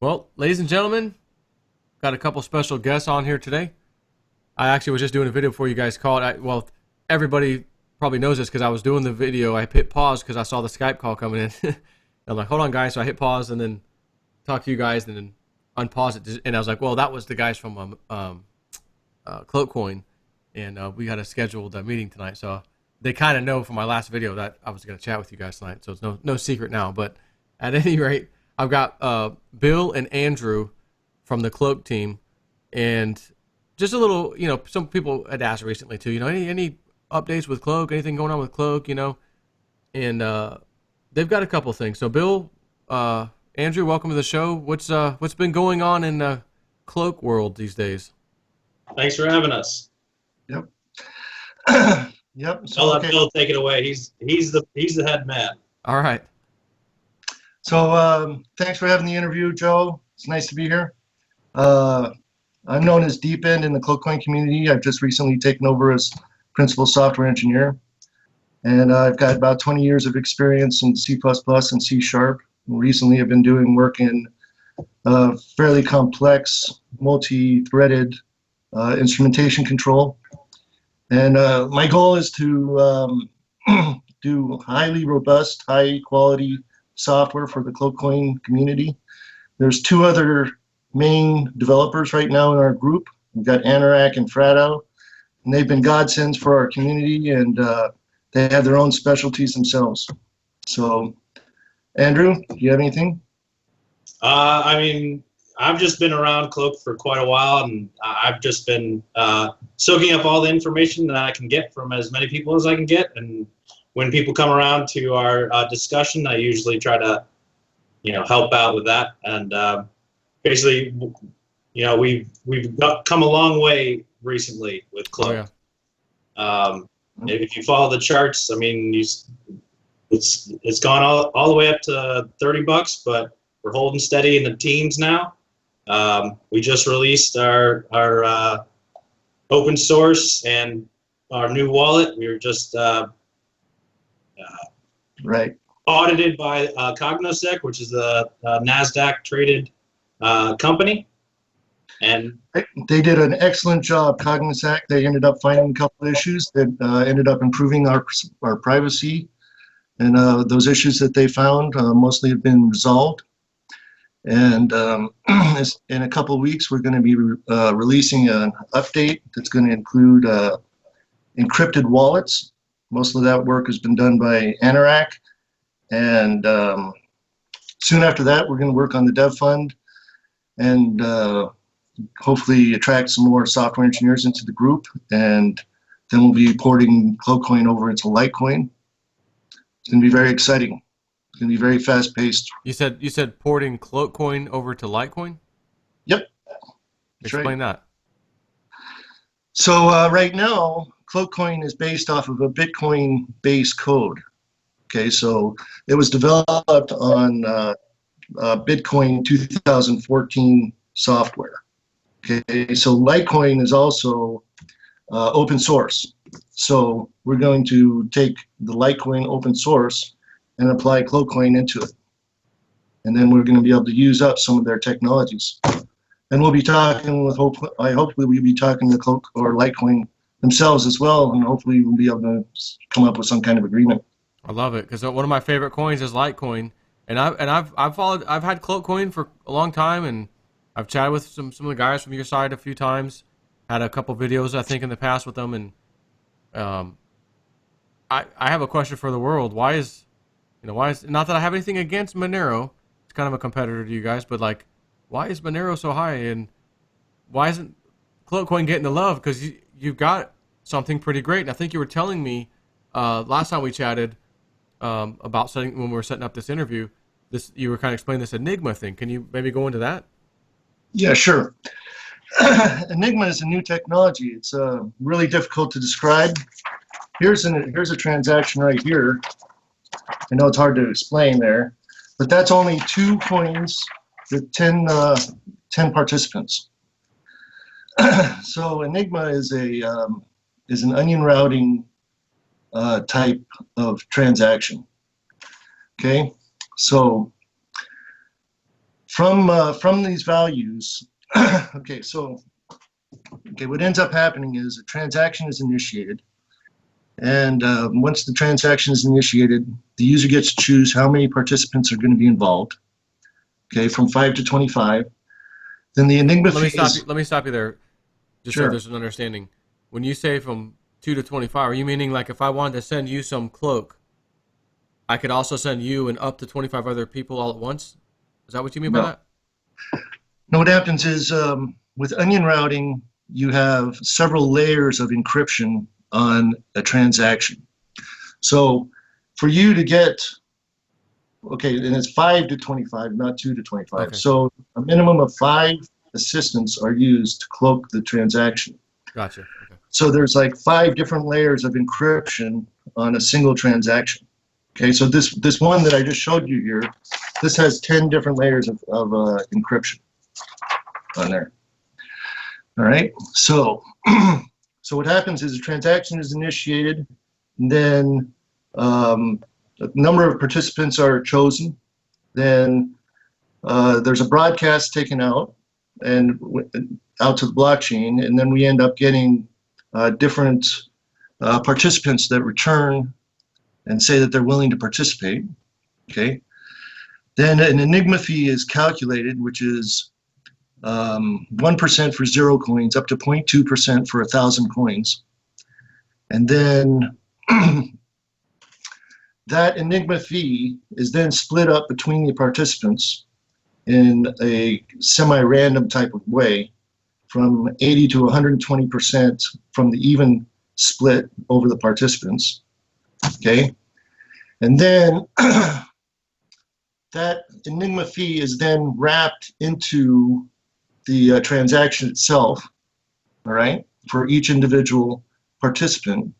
Well, ladies and gentlemen, got a couple special guests on here today. I actually was just doing a video before you guys called. Well, everybody probably knows this because I was doing the video. I hit pause because I saw the Skype call coming in. I'm like, hold on, guys. So I hit pause and then talk to you guys and then unpause it. And I was like, well, that was the guys from Cloak Coin. And we had a scheduled meeting tonight. So they kind of know from my last video that I was going to chat with you guys tonight. So it's no secret now. But at any rate, I've got Bill and Andrew from the Cloak team, and just a little, some people had asked recently too, any updates with Cloak, anything going on with Cloak, and they've got a couple things. So Bill, Andrew, welcome to the show. What's been going on in the Cloak world these days? Thanks for having us. Yep. Yep. So I'll let Bill take it away. He's the head man. All right. So thanks for having the interview, Joe. It's nice to be here. I'm known as Deep End in the Cloak Coin community. I've just recently taken over as principal software engineer, and I've got about 20 years of experience in C++ and C#. Recently, I've been doing work in fairly complex, multi-threaded instrumentation control, and my goal is to do highly robust, high-quality software for the Cloak Coin community. There's two other main developers right now in our group. We've got Anorak and Frado, and they've been godsends for our community, and they have their own specialties themselves. So, Andrew, do you have anything? I mean, I've just been around Cloak for quite a while, and I've just been soaking up all the information that I can get from as many people as I can get. And when people come around to our discussion, I usually try to, help out with that. And basically, we've come a long way recently with Cloak. Oh, yeah. If you follow the charts, I mean, it's gone all the way up to $30, but we're holding steady in the teens now. We just released our open source and our new wallet. We were just right. audited by Cognosec, which is a NASDAQ traded company. And they did an excellent job, Cognosec. They ended up finding a couple of issues that ended up improving our privacy. And those issues that they found mostly have been resolved. And in a couple of weeks, we're going to be releasing an update that's going to include encrypted wallets. Most of that work has been done by Anorak. And soon after that, we're going to work on the dev fund and hopefully attract some more software engineers into the group. And then we'll be porting Cloak Coin over into Litecoin. It's going to be very exciting. It's going to be very fast-paced. You said porting Cloak Coin over to Litecoin? Yep. Explain that. So right now, Cloak Coin is based off of a Bitcoin-based code. Okay, so it was developed on Bitcoin 2014 software. Okay, so Litecoin is also open source. So we're going to take the Litecoin open source and apply Cloak Coin into it. And then we're going to be able to use up some of their technologies. And we'll be talking with, hopefully we'll be talking to Cloak or Litecoin themselves as well, and hopefully we'll be able to come up with some kind of agreement. I love it because one of my favorite coins is Litecoin, and I've had Cloak Coin for a long time, and I've chatted with some of the guys from your side a few times. Had a couple videos I think in the past with them, and I have a question for the world. Why is not that I have anything against Monero? It's kind of a competitor to you guys, but like, why is Monero so high, and why isn't Cloak Coin getting the love? Because you've got something pretty great, and I think you were telling me last time we chatted about when we were setting up this interview. You were kind of explaining this Enigma thing. Can you maybe go into that? Yeah, sure. Enigma is a new technology. It's really difficult to describe. Here's a transaction right here. I know it's hard to explain there, but that's only 2 coins with 10 participants. So Enigma is an onion routing type of transaction. Okay, so from these values, okay, so what ends up happening is a transaction is initiated, and once the transaction is initiated, the user gets to choose how many participants are going to be involved. Okay, from 5 to 25. Then the Enigma fee is. Let me stop you there, just so Sure. there's an understanding. When you say from 2 to 25, are you meaning like if I wanted to send you some cloak, I could also send you and up to 25 other people all at once? Is that what you mean by No. that? No, what happens is with onion routing, you have several layers of encryption on a transaction. So for you to get, okay, and it's 5 to 25, not 2 to 25. Okay. So a minimum of 5 assistants are used to cloak the transaction. Gotcha. Okay. So there's like 5 different layers of encryption on a single transaction. Okay, so this one that I just showed you here, this has 10 different layers of encryption on there. All right, so so what happens is a transaction is initiated, and then a number of participants are chosen. Then there's a broadcast taken out and out to the blockchain, and then we end up getting different participants that return and say that they're willing to participate. Okay. Then an Enigma fee is calculated, which is 1% for 0 coins, up to 0.2% for 1,000 coins. And then that Enigma fee is then split up between the participants in a semi-random type of way from 80 to 120% from the even split over the participants. Okay. And then that Enigma fee is then wrapped into the transaction itself, all right, for each individual participant.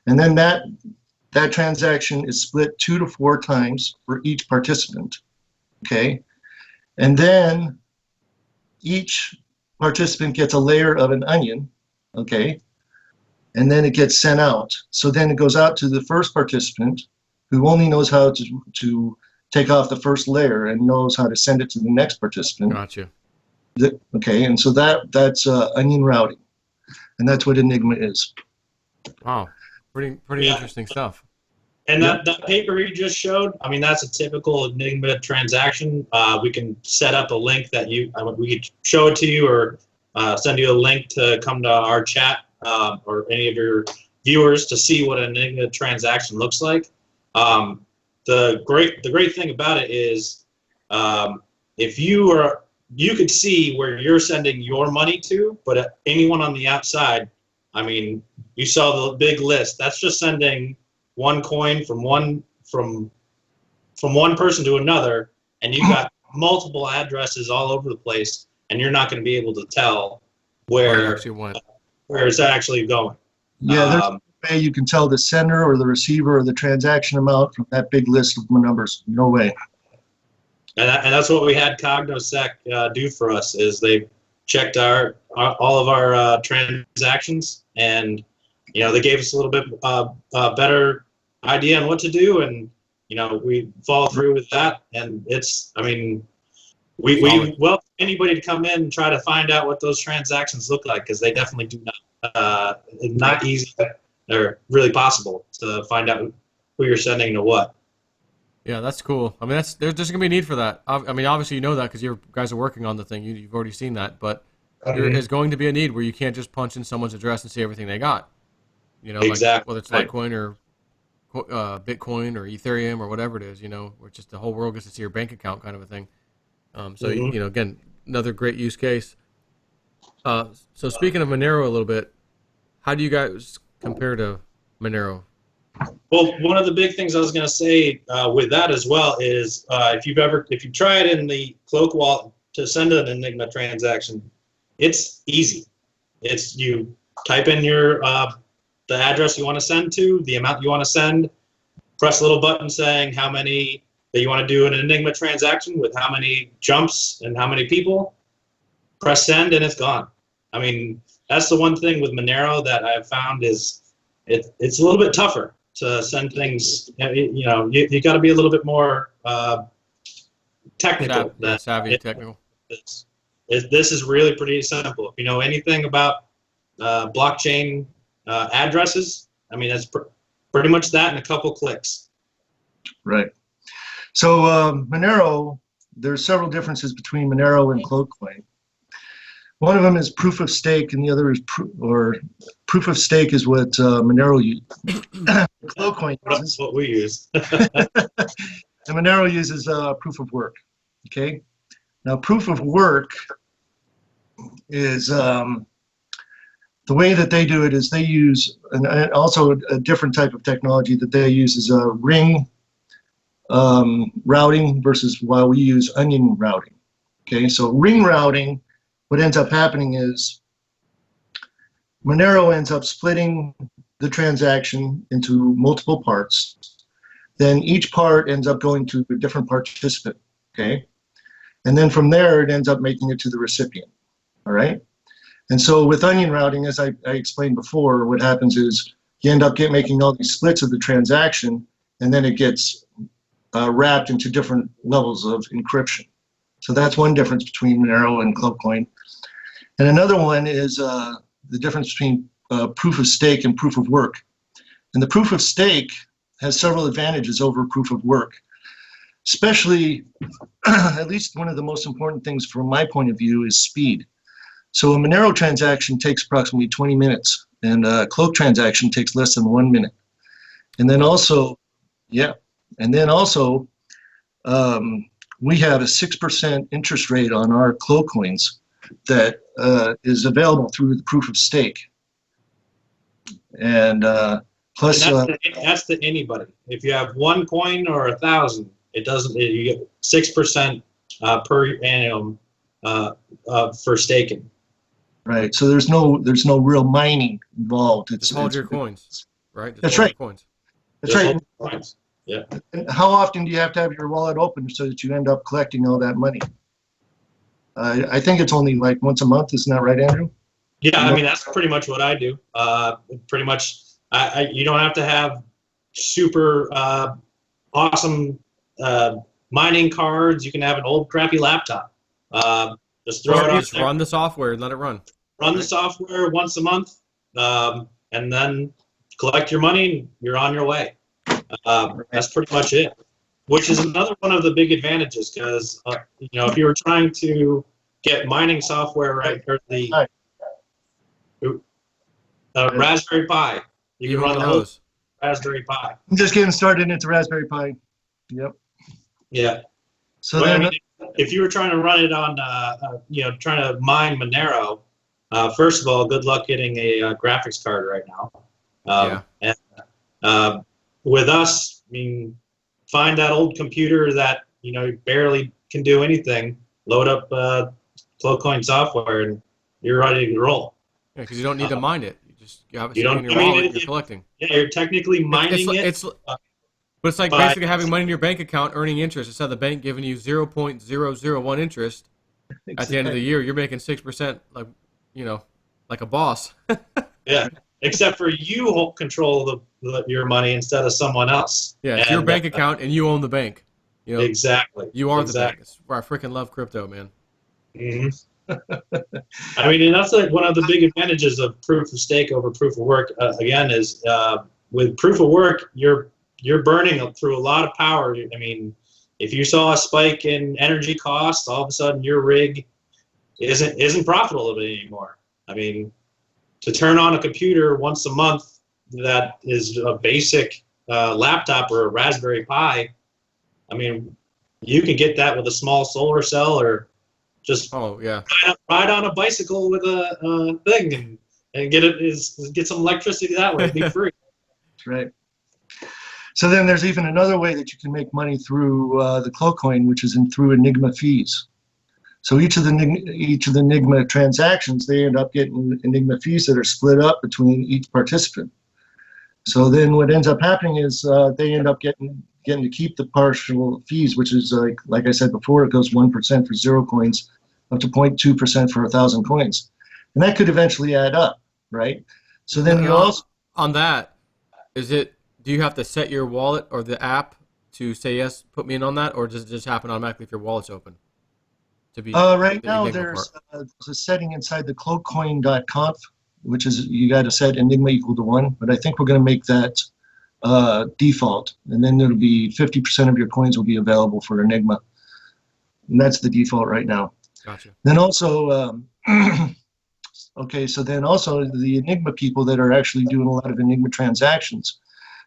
And then that transaction is split 2 to 4 times for each participant, okay? And then each participant gets a layer of an onion, okay? And then it gets sent out. So then it goes out to the first participant, who only knows how to take off the first layer and knows how to send it to the next participant. Gotcha. Okay, and so that's onion routing, and that's what Enigma is. Wow. Pretty interesting stuff. And that paper you just showed, I mean, that's a typical Enigma transaction. We can set up a link that we could show it to you, or send you a link to come to our chat, or any of your viewers to see what an Enigma transaction looks like. The great thing about it is, if you could see where you're sending your money to, but anyone on the outside, I mean, you saw the big list. That's just sending one coin from one person to another, and you've got multiple addresses all over the place, and you're not going to be able to tell where it's actually going. Yeah, there's no way you can tell the sender or the receiver or the transaction amount from that big list of numbers. No way. And that's what we had CognoSec do for us, is they checked all of our transactions, and they gave us a little bit better idea on what to do, and we follow through with that. And we welcome anybody to come in and try to find out what those transactions look like, because they definitely do not. It's not easy or really possible to find out who you're sending to what. Yeah, that's cool. I mean, there's just gonna be a need for that. I mean, obviously you know that because you guys are working on the thing. You've already seen that, but there is going to be a need where you can't just punch in someone's address and see everything they got. Exactly. Like whether it's Litecoin or Bitcoin or Ethereum or whatever it is, where just the whole world gets to see your bank account kind of a thing. So again, another great use case. So speaking of Monero a little bit, how do you guys compare to Monero? Well, one of the big things I was going to say with that as well is if you try it in the Cloak wallet to send an Enigma transaction, it's easy. It's you type in your the address you want to send to, the amount you want to send, press a little button saying how many that you want to do an Enigma transaction with, how many jumps and how many people. Press send and it's gone. I mean, that's the one thing with Monero that I've found is it's a little bit tougher to send things. You got to be a little bit more technical. Savvy and technical. This is really pretty simple. If you know anything about blockchain addresses, I mean, it's pretty much that in a couple clicks. Right. So Monero, there's several differences between Monero and Cloak Coin. One of them is proof of stake, and the other is proof of stake is what Monero uses. Cloak Coin uses. What we use. And Monero uses proof of work. Okay. Now, proof of work is the way that they do it is they use, and also a different type of technology that they use is a ring routing versus while we use onion routing. Okay, so ring routing, what ends up happening is Monero ends up splitting the transaction into multiple parts. Then each part ends up going to a different participant. Okay, and then from there it ends up making it to the recipient. All right. And so with onion routing, as I explained before, what happens is you end up making all these splits of the transaction, and then it gets wrapped into different levels of encryption. So that's one difference between Monero and Cloak Coin. And another one is the difference between proof of stake and proof of work. And the proof of stake has several advantages over proof of work, especially, at least one of the most important things from my point of view is speed. So a Monero transaction takes approximately 20 minutes, and a Cloak transaction takes less than 1 minute. And then also, yeah, and then also, we have a 6% interest rate on our Cloak coins that is available through the proof of stake. And plus, and that's to anybody. If you have one coin or 1,000, it doesn't. You get 6% per annum for staking. Right. So there's no real mining involved. Just hold your coins, right? Just that's hold right. your coins. That's Just right. hold the coins. Yeah. And how often do you have to have your wallet open so that you end up collecting all that money? I think it's only like once a month. Isn't that right, Andrew? Yeah, I mean that's pretty much what I do. Pretty much, you don't have to have super awesome mining cards. You can have an old crappy laptop. Just throw it on. Just run the software and let it run. Run the software once a month, and then collect your money. And you're on your way. That's pretty much it. Which is another one of the big advantages, because if you were trying to get mining software right, or the Raspberry Pi, you can run the whole Raspberry Pi. I'm just getting started into Raspberry Pi. Yep. Yeah. So But, then, I mean, if you were trying to run it on, trying to mine Monero, first of all, good luck getting a graphics card right now. And with us, I mean, find that old computer that barely can do anything. Load up Cloak Coin software, and you're ready to roll. Yeah, because you don't need to mine it. You have it You sitting don't- in your I mean, wallet. You're collecting. Yeah, you're technically mining it. But it's like But- basically having money in your bank account, earning interest. Instead of the bank giving you 0.001 interest at the end of the year, you're making 6%, like a boss. Yeah, except for you control your money instead of someone else. Yeah, it's your bank account, and you own the bank. Exactly. You are the bank. That's why I freaking love crypto, man. Mm-hmm. I mean, and that's like one of the big advantages of proof of stake over proof of work. Again, is with proof of work, you're burning through a lot of power. I mean, if you saw a spike in energy costs, all of a sudden your rig isn't profitable anymore. I mean, to turn on a computer once a month that is a basic laptop or a Raspberry Pi, I mean, you can get that with a small solar cell or just ride on a bicycle with a thing and get some electricity that way. It'd be free. That's right. So then there's even another way that you can make money through the Cloak Coin, which is through Enigma fees. So each of the Enigma transactions, they end up getting Enigma fees that are split up between each participant. So then what ends up happening is they end up getting to keep the partial fees, which is like I said before, it goes 1% for 0 coins, up to 0.2% for 1,000 coins, and that could eventually add up, right? So then you also on that, do you have to set your wallet or the app to say yes, put me in on that, or does it just happen automatically if your wallet's open? To be Right the now, Enigma there's part. a setting inside the cloakcoin.conf, which is you got to set Enigma equal to 1, but I think we're going to make that default, and then it'll be 50% of your coins will be available for Enigma, and that's the default right now. Gotcha. Then also, okay, so then also the Enigma people that are actually doing a lot of Enigma transactions,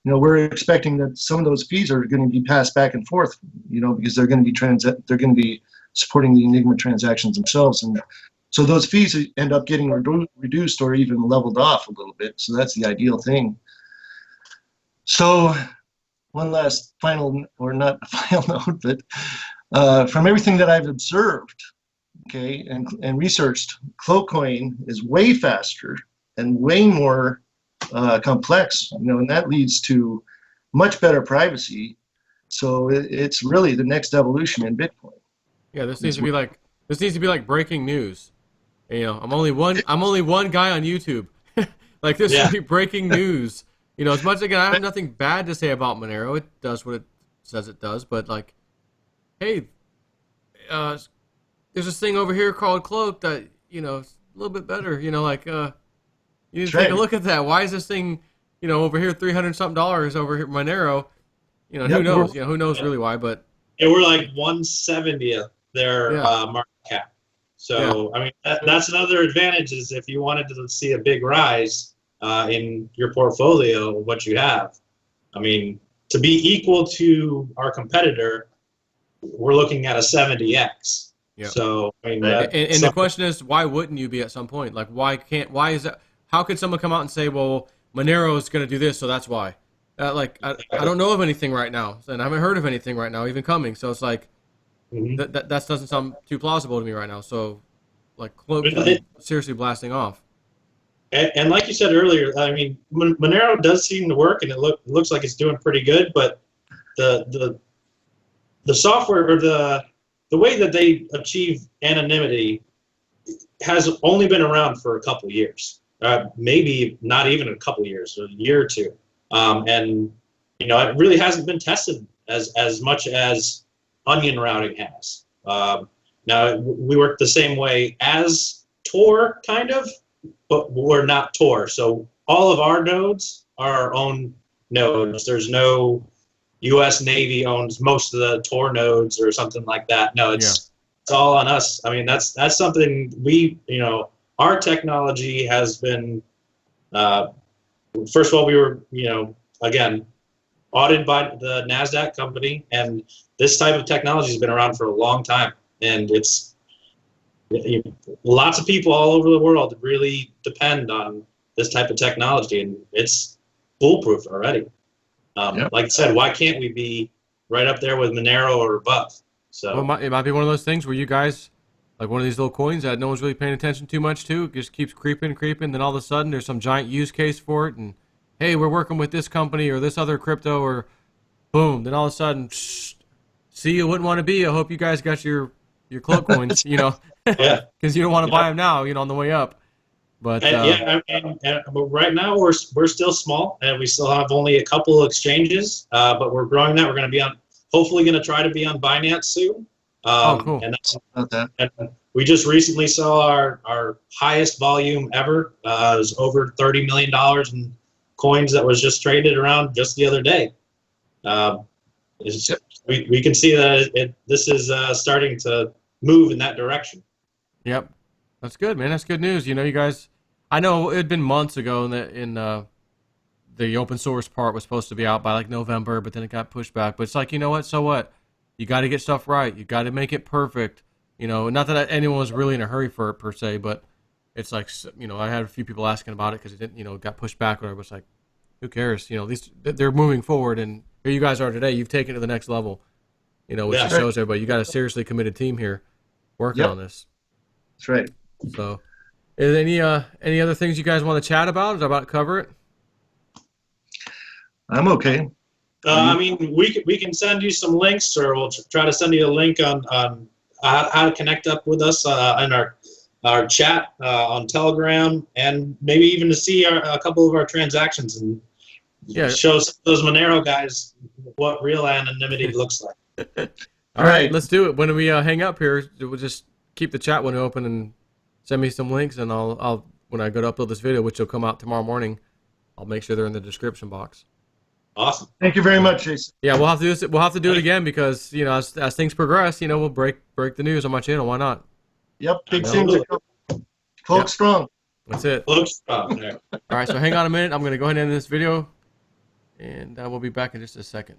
we're expecting that some of those fees are going to be passed back and forth, because they're going to be supporting the Enigma transactions themselves, and so those fees end up getting reduced or even leveled off a little bit. So that's the ideal thing. So one last final, or not final note, but from everything that I've observed, okay, and researched, Cloak Coin is way faster and way more complex, and that leads to much better privacy. So it's really the next evolution in Bitcoin. Yeah, this needs to be like breaking news. I'm only one guy on YouTube. Like this should be breaking news. As much again, I have nothing bad to say about Monero. It does what it says it does, but like, hey, there's this thing over here called Cloak that is a little bit better. You need to take a look at that. Why is this thing, over here $300-something over here Monero? Who knows? Who knows really why? But we're like 1/70th their market cap. So I mean, that's another advantage is if you wanted to see a big rise in your portfolio, what you have. I mean, to be equal to our competitor, we're looking at a 70x. Yeah. So I mean, and the question is, why wouldn't you be at some point? Like, why is that? How could someone come out and say, well, Monero is going to do this, so that's why? I don't know of anything right now, and I haven't heard of anything right now, even coming. So it's like that doesn't sound too plausible to me right now. So, like, Cloak seriously blasting off. And like you said earlier, I mean, Monero does seem to work, and it looks like it's doing pretty good. But the software or the way that they achieve anonymity has only been around for a couple years, maybe not even a couple years, a year or two, and it really hasn't been tested as much as onion routing has. Now we work the same way as Tor, kind of, but we're not Tor. So all of our nodes are our own nodes. There's no U.S. Navy owns most of the Tor nodes or something like that. No, it's all on us. I mean, that's something our technology has been. First of all, we were again audited by the NASDAQ company, and this type of technology has been around for a long time, and it's. Lots of people all over the world really depend on this type of technology, and it's foolproof already. Like I said, why can't we be right up there with Monero or above? So it might be one of those things where you guys, like one of these little coins that no one's really paying attention too much to, it just keeps creeping, then all of a sudden there's some giant use case for it, and hey, we're working with this company or this other crypto, or boom, then all of a sudden, see, you wouldn't want to be. I hope you guys got your Cloak coins, because you don't want to buy them now, on the way up. But but right now we're still small, and we still have only a couple of exchanges, but we're growing that. We're going to be hopefully going to try to be on Binance soon. Cool. And we just recently saw our highest volume ever. It was over $30 million in coins that was just traded around just the other day. We can see that this is starting to move in that direction. Yep, that's good, man. That's good news. You guys. I know it had been months ago in the open source part was supposed to be out by like November, but then it got pushed back. But it's like, what? So what? You got to get stuff right. You got to make it perfect. Not that anyone was really in a hurry for it per se, but it's like, I had a few people asking about it because it didn't, got pushed back. Or it was like, who cares? At least they're moving forward, and here you guys are today. You've taken it to the next level. Which just shows everybody you got a seriously committed team here working on this. That's right. So, is there any other things you guys want to chat about? Is that about cover it? I'm okay. I mean, we can send you some links, or we'll try to send you a link on how to connect up with us in our chat on Telegram, and maybe even to see a couple of our transactions and Yeah. show those Monero guys what real anonymity looks like. All right, let's do it. When we hang up here, we'll just keep the chat window open and send me some links, and I'll when I go to upload this video, which will come out tomorrow morning, I'll make sure they're in the description box. Awesome. Thank you very much, Jason. Yeah, we'll have to do this. We'll have to do it again because as things progress, we'll break the news on my channel. Why not? Yep, big things are coming. Cloak strong. That's it. Cloak strong. All right, so hang on a minute. I'm going to go ahead and end this video, and we'll be back in just a second.